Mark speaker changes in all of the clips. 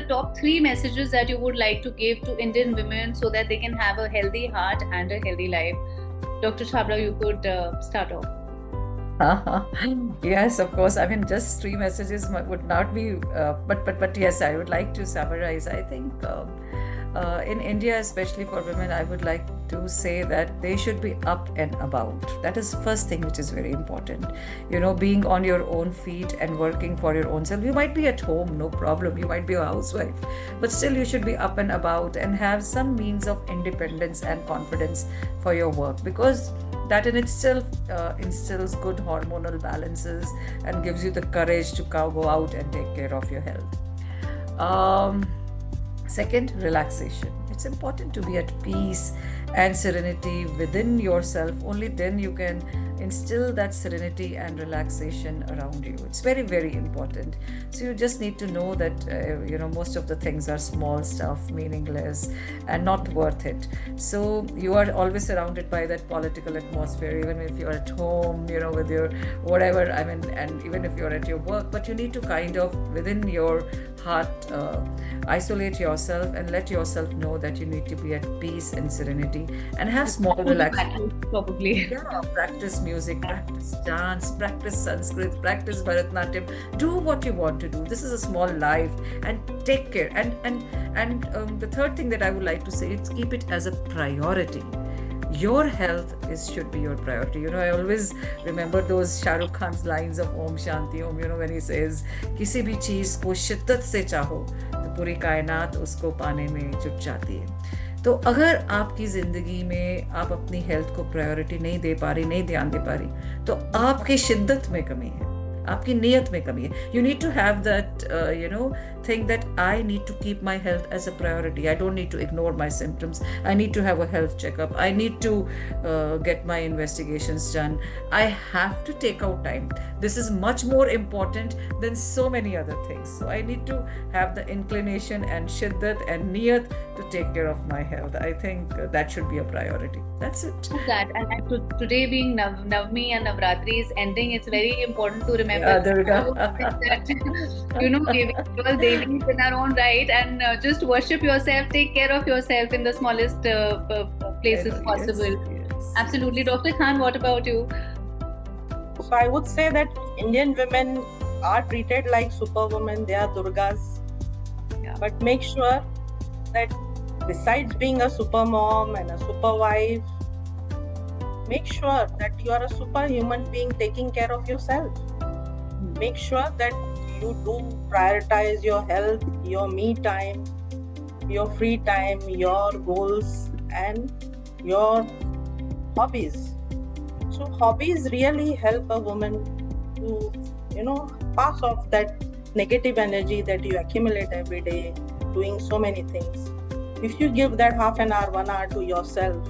Speaker 1: top 3 messages that you would like to give to Indian women so that they can have a healthy heart and a healthy life. Dr. Chabra, you could start off.
Speaker 2: Yes, of course. I mean, just 3 messages would not be, but yes, I would like to summarize. I think in India, especially for women, I would like to say that they should be up and about. That is first thing which is very important. You know, being on your own feet and working for your own self. You might be at home, no problem. You might be a housewife, but still you should be up and about and have some means of independence and confidence for your work, because that in itself instills good hormonal balances and gives you the courage to go out and take care of your health. Second, relaxation. It's important to be at peace and serenity within yourself. Only then you can instill that serenity and relaxation around you. It's very, very important. So you just need to know that most of the things are small stuff, meaningless and not worth it. So you are always surrounded by that political atmosphere, even if you're at home, with your whatever, and even if you're at your work, but you need to kind of within your heart isolate yourself and let yourself know that you need to be at peace and serenity and have small relaxation.
Speaker 1: Probably.
Speaker 2: Yeah, practice music, practice dance, practice Sanskrit, practice Bharatanatyam. Do what you want to do. This is a small life, and take care. And the third thing that I would like to say is keep it as a priority. Your health should be your priority. I always remember those Shah Rukh Khan's lines of Om Shanti Om, when he says, किसी भी चीज को शिद्दत से चाहो तो पूरी कायनात उसको पाने में जुट जाती है। तो अगर आपकी जिंदगी में आप अपनी हेल्थ को प्रायोरिटी नहीं दे पा रही, नहीं ध्यान दे पा रही, तो आपकी शिद्दत में कमी है, आपकी नियत में कमी है. You need to have that thing that I need to keep my health as a priority. I don't need to ignore my symptoms. I need to have a health checkup. I need to get my investigations done. I have to take out time. This is much more important than so many other things. So I need to have the inclination and shiddat and niyat to take care of my health. I think that should be a priority. That's it.
Speaker 1: That and today being Navami and Navratri is ending, it's very important to remember that giving all devis in our own right, and just worship yourself, take care of yourself in the smallest places possible.
Speaker 2: Yes.
Speaker 1: Absolutely. Dr. Khan, what about you?
Speaker 3: So I would say that Indian women are treated like superwomen. They are Durgas.
Speaker 1: Yeah.
Speaker 3: But make sure that besides being a super mom and a super wife, make sure that you are a superhuman being taking care of yourself. Make sure that you do prioritize your health, your me time, your free time, your goals, and your hobbies. So hobbies really help a woman to, pass off that negative energy that you accumulate every day doing so many things. If you give that half an hour, 1 hour to yourself,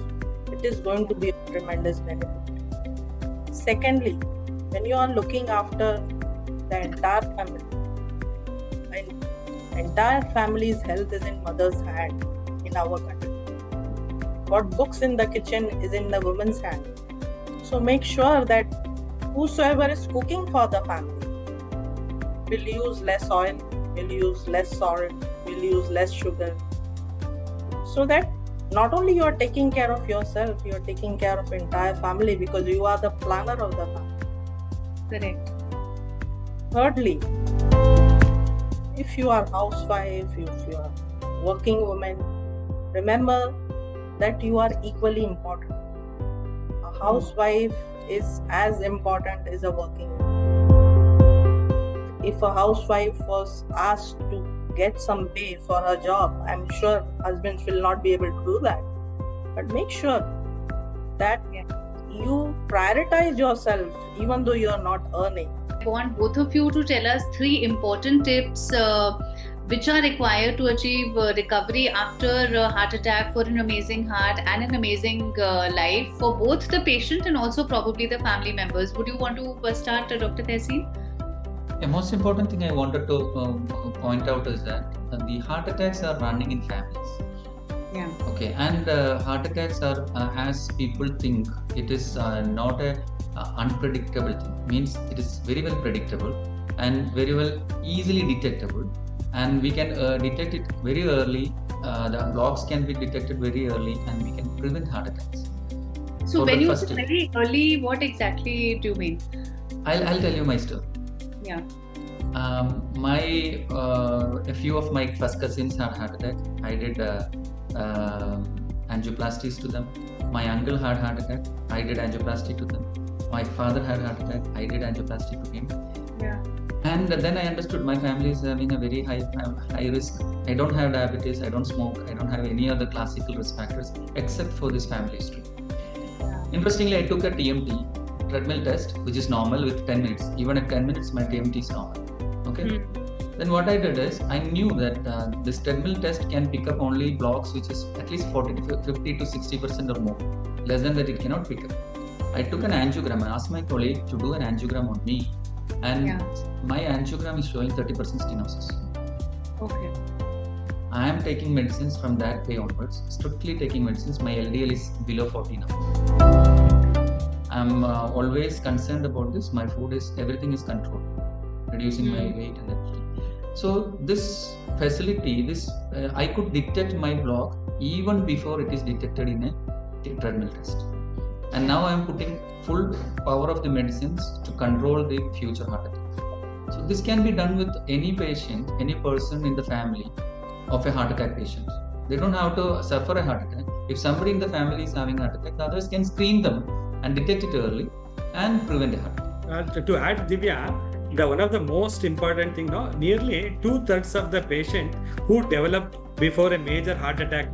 Speaker 3: it is going to be a tremendous benefit. Secondly, when you are looking after the entire family, and entire family's health is in mother's hand in our country. What cooks in the kitchen is in the woman's hand. So make sure that whosoever is cooking for the family will use less oil, will use less salt, will use less sugar, so that not only you are taking care of yourself, you are taking care of entire family, because you are the planner of the family.
Speaker 1: Correct.
Speaker 3: Thirdly, if you are housewife, if you are working woman, remember that you are equally important. A housewife is as important as a working woman. If a housewife was asked to get some pay for her job, I'm sure husbands will not be able to do that. But make sure that you prioritize yourself even though you are not earning.
Speaker 1: I want both of you to tell us 3 important tips which are required to achieve recovery after a heart attack for an amazing heart and an amazing life for both the patient and also probably the family members. Would you want to start, Dr. Tehseen?
Speaker 4: The most important thing I wanted to point out is that the heart attacks are running in families.
Speaker 1: Yeah.
Speaker 4: Okay, and heart attacks are, as people think, it is not a unpredictable thing. Means it is very well predictable and very well easily detectable. and we can detect it very early. The blocks can be detected very early, and we can prevent heart attacks.
Speaker 1: So
Speaker 4: For
Speaker 1: when
Speaker 4: the
Speaker 1: you
Speaker 4: first
Speaker 1: say
Speaker 4: step.
Speaker 1: very early, what exactly do you mean?
Speaker 4: I'll tell you my story.
Speaker 1: Yeah.
Speaker 4: A few of my first cousins had heart attack. I did angioplasties to them. My uncle had heart attack. I did angioplasty to them. My father had heart attack. I did angioplasty to him.
Speaker 1: Yeah.
Speaker 4: And then I understood my family is having a very high risk. I don't have diabetes. I don't smoke. I don't have any other classical risk factors except for this family history.
Speaker 1: Yeah.
Speaker 4: Interestingly, I took a TMT treadmill test, which is normal with 10 minutes. Even at 10 minutes, my TMT is normal. Okay. Then what I did is I knew that this treadmill test can pick up only blocks which is at least 40 to 50 to 60% or more. Less than that, it cannot pick up. I took an angiogram. I asked my colleague to do an angiogram on me, and my angiogram is showing 30% stenosis.
Speaker 1: Okay.
Speaker 4: I am taking medicines from that day onwards, strictly taking medicines. My LDL is below 40 now. I'm always concerned about this. My food is, everything is controlled, reducing my weight and everything. So this facility, I could detect my block even before it is detected in a treadmill test. And now I am putting full power of the medicines to control the future heart attack. So this can be done with any patient, any person in the family of a heart attack patient. They don't have to suffer a heart attack. If somebody in the family is having a heart attack, the others can screen them and detect it early and prevent a heart attack.
Speaker 5: To add, Divya, one of the most important thing, nearly 2/3 of the patient who develop before a major heart attack,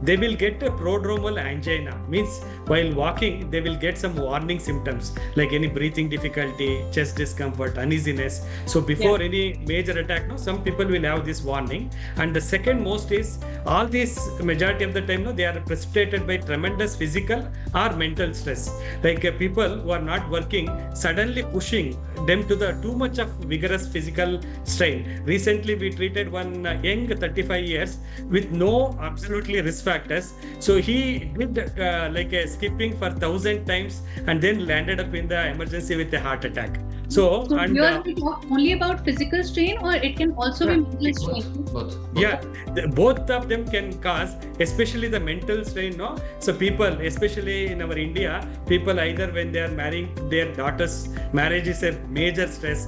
Speaker 5: they will get a prodromal angina. Means while walking, they will get some warning symptoms like any breathing difficulty, chest discomfort, uneasiness. So before any major attack, some people will have this warning. And the second most is all these majority of the time, they are precipitated by tremendous physical or mental stress. Like people who are not working, suddenly pushing them to the too much of vigorous physical strain. Recently, we treated one young 35 years with no absolutely risk factors. So he did like a skipping for 1,000 times and then landed up in the emergency with a heart attack. So and
Speaker 1: here we talk only about physical strain, or it can also be mental strain.
Speaker 4: Both.
Speaker 5: Yeah, both of them can cause, especially the mental strain. So people, especially in our India, people either when they are marrying their daughters, marriage is a major stress.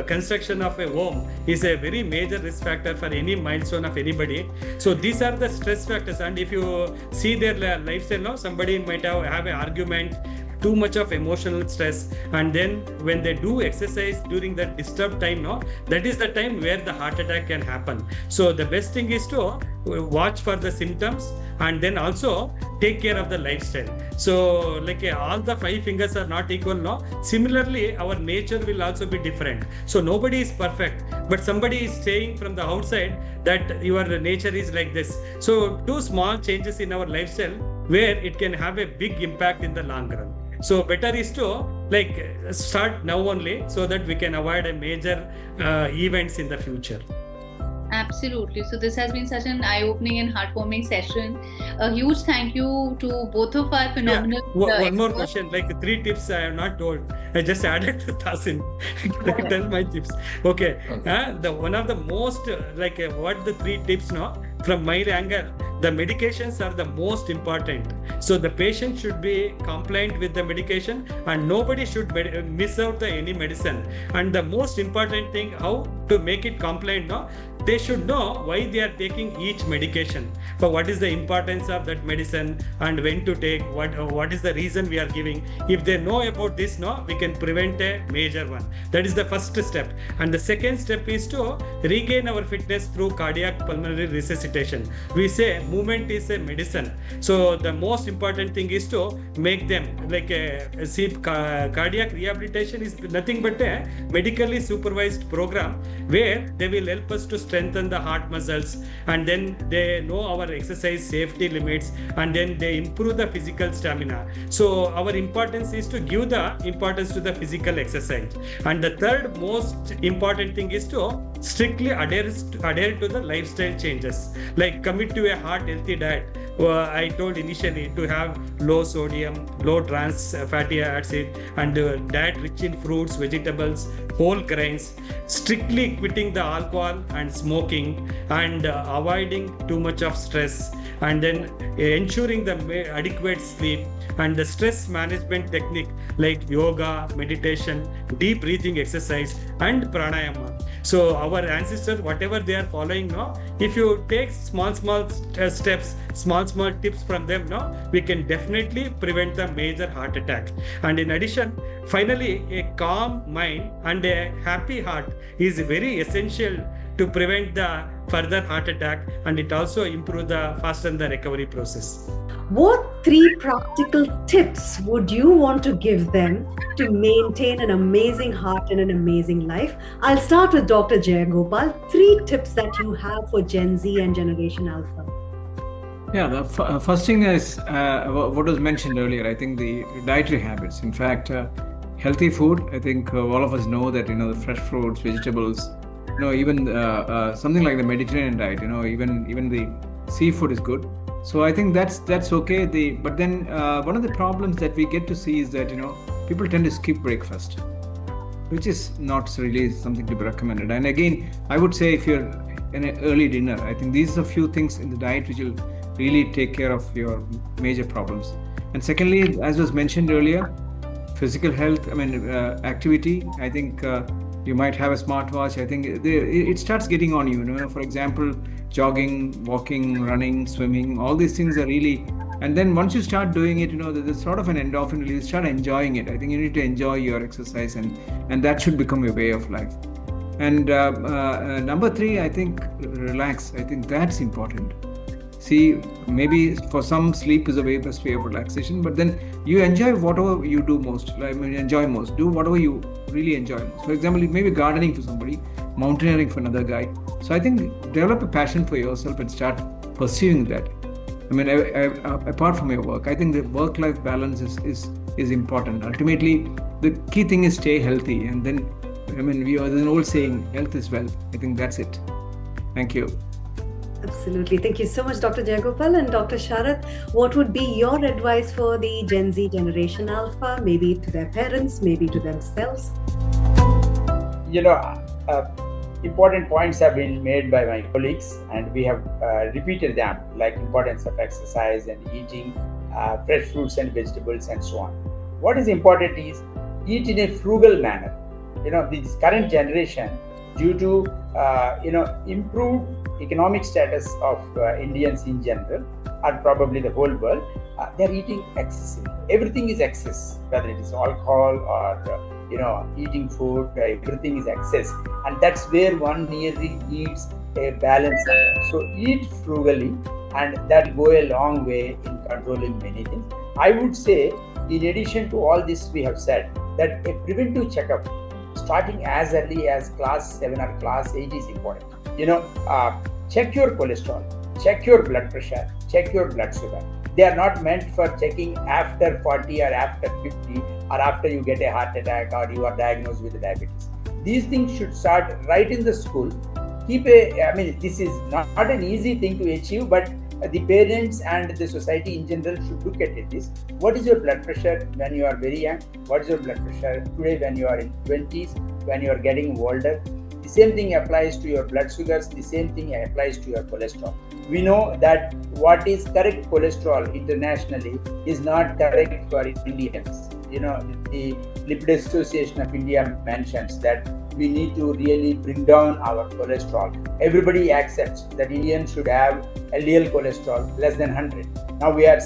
Speaker 5: Construction of a home is a very major risk factor for any milestone of anybody. So these are the stress factors. And if you see their lifestyle, somebody might have an argument, too much of emotional stress, and then when they do exercise during that disturbed time, that is the time where the heart attack can happen. So the best thing is to watch for the symptoms and then also take care of the lifestyle. So like all the 5 fingers are not equal, similarly our nature will also be different. So nobody is perfect, but somebody is saying from the outside that your nature is like this. So 2 small changes in our lifestyle where it can have a big impact in the long run. So better is to start now only so that we can avoid a major events in the future.
Speaker 1: Absolutely. So this has been such an eye-opening and heartwarming session. A huge thank you to both of our phenomenal
Speaker 5: One more question, 3 tips I have not told. I just added to Tasin. Tell my tips. Okay. One of the most, what the 3 tips from my angle, the medications are the most important. So the patient should be compliant with the medication and nobody should miss out any medicine. And the most important thing, how to make it compliant, they should know why they are taking each medication, for what is the importance of that medicine and when to take, what is the reason we are giving. If they know about this, we can prevent a major one. That is the first step. And the second step is to regain our fitness through cardiac pulmonary resuscitation. We say movement is a medicine. So the most important thing is to make them cardiac rehabilitation is nothing but a medically supervised program where they will help us to strengthen the heart muscles, and then they know our exercise safety limits, and then they improve the physical stamina. So our importance is to give the importance to the physical exercise. And the third most important thing is to strictly adhere to the lifestyle changes, like commit to a heart healthy diet. I told initially to have low sodium, low trans fatty acid, and diet rich in fruits, vegetables, whole grains, strictly quitting the alcohol and smoking, and avoiding too much of stress, and then ensuring the adequate sleep, and the stress management technique like yoga, meditation, deep breathing exercise, and pranayama. So our ancestors, whatever they are following now, if you take small steps, small tips from them now, we can definitely prevent the major heart attack. And in addition, finally, a calm mind and a happy heart is very essential to prevent the further heart attack, and it also improve the fasten the recovery process.
Speaker 6: What 3 practical tips would you want to give them to maintain an amazing heart and an amazing life? I'll start with Dr. Jayagopal. 3 tips that you have for Gen Z and Generation Alpha.
Speaker 7: Yeah, the first thing is what was mentioned earlier. I think the dietary habits. In fact, healthy food. I think all of us know that the fresh fruits, vegetables. Even something like the Mediterranean diet. Even the seafood is good. So I think that's okay. But then one of the problems that we get to see is that people tend to skip breakfast, which is not really something to be recommended. And again, I would say if you're in an early dinner, I think these are a few things in the diet which will really take care of your major problems. And secondly, as was mentioned earlier, physical health. Activity. I think you might have a smartwatch. I think it starts getting on you. For example, jogging, walking, running, swimming, all these things are really, and then once you start doing it, there's sort of an endorphin release, you start enjoying it. I think you need to enjoy your exercise, and that should become your way of life. And number 3, I think relax. I think that's important. See, maybe for some, sleep is the best way of relaxation, but then you enjoy whatever you do most. Enjoy most. Do whatever you really enjoy most. For example, maybe gardening for somebody, mountaineering for another guy. So I think develop a passion for yourself and start pursuing that. Apart from your work, I think the work-life balance is important. Ultimately, the key thing is stay healthy. And then, there's an old saying, health is wealth. I think that's it. Thank you.
Speaker 6: Absolutely. Thank you so much, Dr. Jayagopal. And Dr. Sharath, what would be your advice for the Gen Z Generation Alpha, maybe to their parents, maybe to themselves?
Speaker 8: Important points have been made by my colleagues, and we have repeated them, like importance of exercise and eating fresh fruits and vegetables and so on. What is important is eat in a frugal manner. This current generation, due to improved economic status of Indians in general, or probably the whole world, they're eating excessively. Everything is excess, whether it is alcohol or eating food, everything is excess, and that's where one really needs a balance. So eat frugally, and that go a long way in controlling many things. I would say, in addition to all this we have said, that a preventive checkup starting as early as class 7 or class 8 is important. Check your cholesterol, check your blood pressure, check your blood sugar. They are not meant for checking after 40 or after 50 or after you get a heart attack or you are diagnosed with diabetes. These things should start right in the school. This is not an easy thing to achieve, but the parents and the society in general should look at it. What is your blood pressure when you are very young? What is your blood pressure today when you are in 20s, when you are getting older? The same thing applies to your blood sugars. The same thing applies to your cholesterol. We know that what is correct cholesterol internationally is not correct for Indians. The Lipid Association of India mentions that we need to really bring down our cholesterol. Everybody accepts that Indians should have LDL cholesterol less than 100. Now we are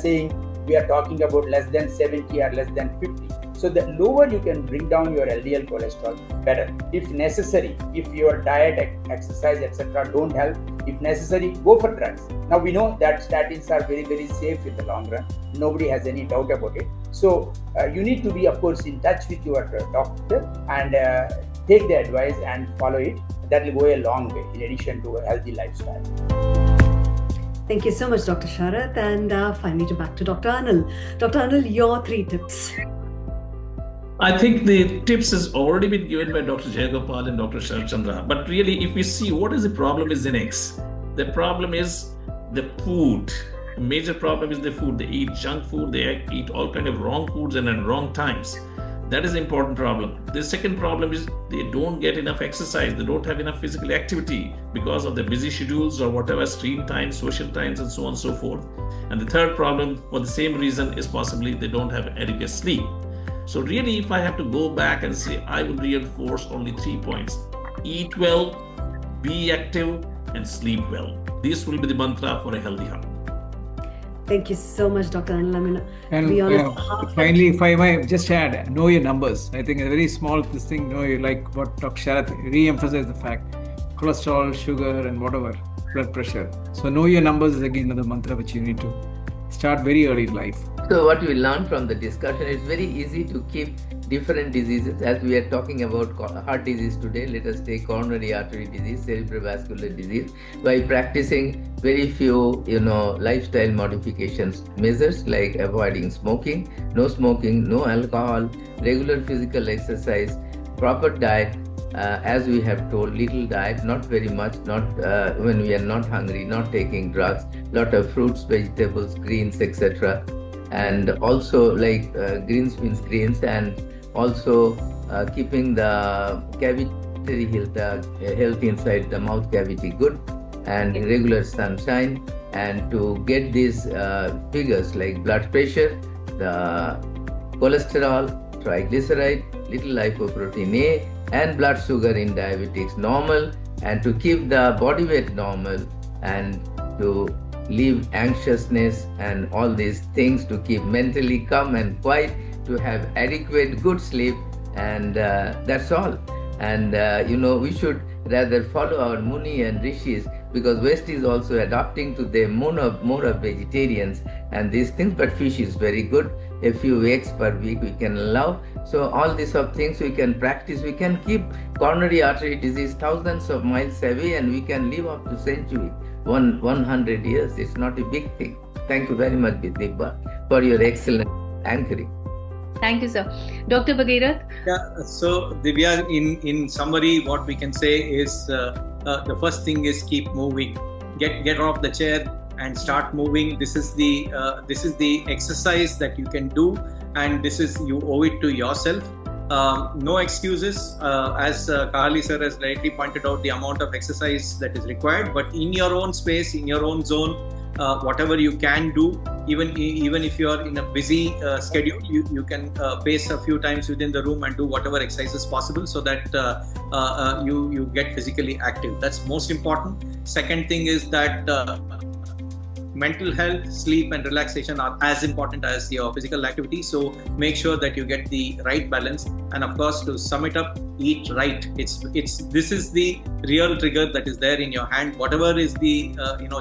Speaker 8: talking about less than 70 or less than 50. So the lower you can bring down your LDL cholesterol, better. If necessary, if your diet, exercise, etc. don't help, if necessary, go for drugs. Now we know that statins are very, very safe in the long run. Nobody has any doubt about it. So you need to be, of course, in touch with your doctor and take the advice and follow it. That will go a long way in addition to a healthy lifestyle.
Speaker 6: Thank you so much, Dr. Sharath. And finally, back to Dr. Anil. Dr. Anil, your 3 tips.
Speaker 9: I think the tips has already been given by Dr. Jayagopal and Dr. Sharath Chandra. But really, if we see what is the problem is the next. The problem is the food. major problem is the food. They eat junk food, they eat all kind of wrong foods and at wrong times. That is an important problem. The second problem is they don't get enough exercise. They don't have enough physical activity because of the busy schedules or whatever, screen time, social times, and so on and so forth. And the third problem, for the same reason, is possibly they don't have adequate sleep. So really, if I have to go back and say, I would reinforce only 3 points. Eat well, be active, and sleep well. This will be the mantra for a healthy heart.
Speaker 6: Thank you so much, Dr. Anil. I mean,
Speaker 7: And
Speaker 6: to be honest,
Speaker 7: finally, if I might just add, know your numbers. I think a very small this thing, know you like what Dr. Sharath re-emphasized the fact, cholesterol, sugar, and whatever, blood pressure. So know your numbers is again another mantra which you need to start very early in life.
Speaker 10: So what we learned from the discussion, it's very easy to keep different diseases. As we are talking about heart disease today, let us take coronary artery disease, cerebrovascular disease, by practicing very few, lifestyle modifications measures like avoiding smoking, no alcohol, regular physical exercise, proper diet, as we have told, little diet, not very much, not when we are not hungry, not taking drugs, lot of fruits, vegetables, greens, etc. And also like greens means greens, and also keeping the cavity health inside the mouth cavity good, and regular sunshine, and to get these figures like blood pressure, the cholesterol, triglyceride, little lipoprotein A, and blood sugar in diabetics normal, and to keep the body weight normal, and to leave anxiousness and all these things, to keep mentally calm and quiet, to have adequate good sleep, and that's all. And we should rather follow our Muni and Rishis, because West is also adapting to the more of vegetarians and these things, but fish is very good. A few eggs per week we can allow. So all these of things we can practice. We can keep coronary artery disease thousands of miles away, and we can live up to century, 100 years. It's not a big thing. Thank you very much, Vidibha, for your excellent anchoring.
Speaker 1: Thank you, sir. Dr. Bhagirath?
Speaker 11: Yeah, so Divya, in summary, what we can say is the first thing is keep moving. Get off the chair and start moving. This is the exercise that you can do, and you owe it to yourself. No excuses, as Kahali sir has rightly pointed out, the amount of exercise that is required, but in your own space, in your own zone, whatever you can do, even if you are in a busy schedule, you can pace a few times within the room and do whatever exercises possible, so that you get physically active. That's most important. Second thing is that mental health, sleep, and relaxation are as important as your physical activity. So make sure that you get the right balance. And of course, to sum it up, eat right. This is the real trigger that is there in your hand. Whatever is the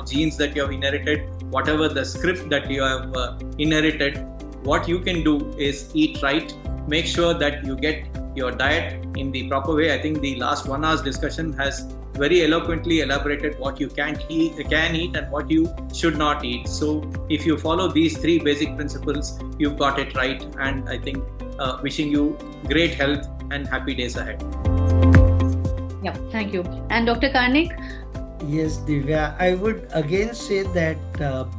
Speaker 11: genes that you have inherited, whatever the script that you have inherited, what you can do is eat right. Make sure that you get your diet in the proper way. I think the last 1 hour's discussion has very eloquently elaborated what you can eat and what you should not eat. So if you follow these 3 basic principles, you've got it right. And I think wishing you great health and happy days ahead.
Speaker 1: Yeah, thank you. And Dr. Karnik?
Speaker 12: Yes, Divya, I would again say that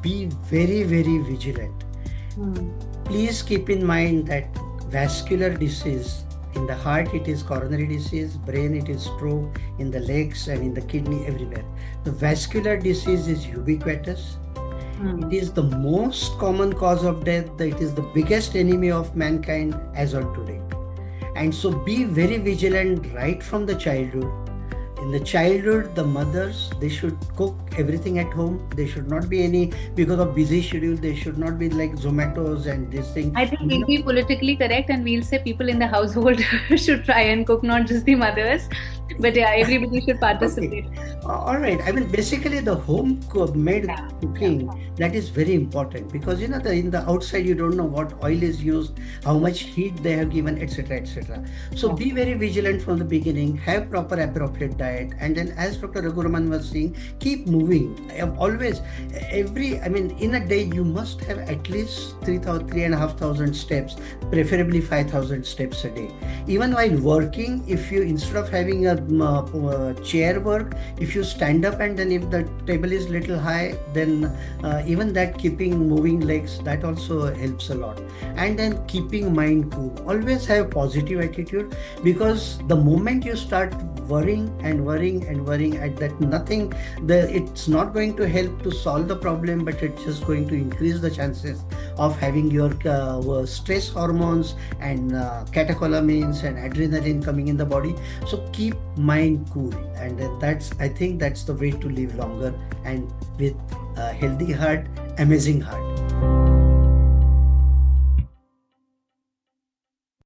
Speaker 12: be very, very vigilant. Please keep in mind that vascular disease, in the heart it is coronary disease, brain it is stroke, in the legs and in the kidney, everywhere. The vascular disease is ubiquitous. It is the most common cause of death. It is the biggest enemy of mankind as on today. And so be very vigilant right from the childhood. In the childhood, the mothers, they should cook everything at home. They should not be any, because of busy schedule, they should not be like Zomatos and this thing.
Speaker 1: I think we'll be politically correct and we'll say people in the household should try and cook, not just the mothers. But yeah, everybody should participate.
Speaker 12: Okay. All right. I mean, basically the home-made cooking, that is very important, because in the outside you don't know what oil is used, how much heat they have given, etc., etc. So be very vigilant from the beginning. Have proper appropriate diet, and then as Dr. Raghuraman was saying, keep moving. Always, in a day you must have at least 3,500 steps, preferably 5,000 steps a day. Even while working, if you, instead of having a chair work, if you stand up and then if the table is little high, then even that keeping moving legs, that also helps a lot. And then keeping mind cool. Always have positive attitude, because the moment you start worrying at that, nothing, it's not going to help to solve the problem, but it's just going to increase the chances of having your stress hormones and catecholamines and adrenaline coming in the body. So keep mind cool, and I think that's the way to live longer and with a healthy heart, amazing heart.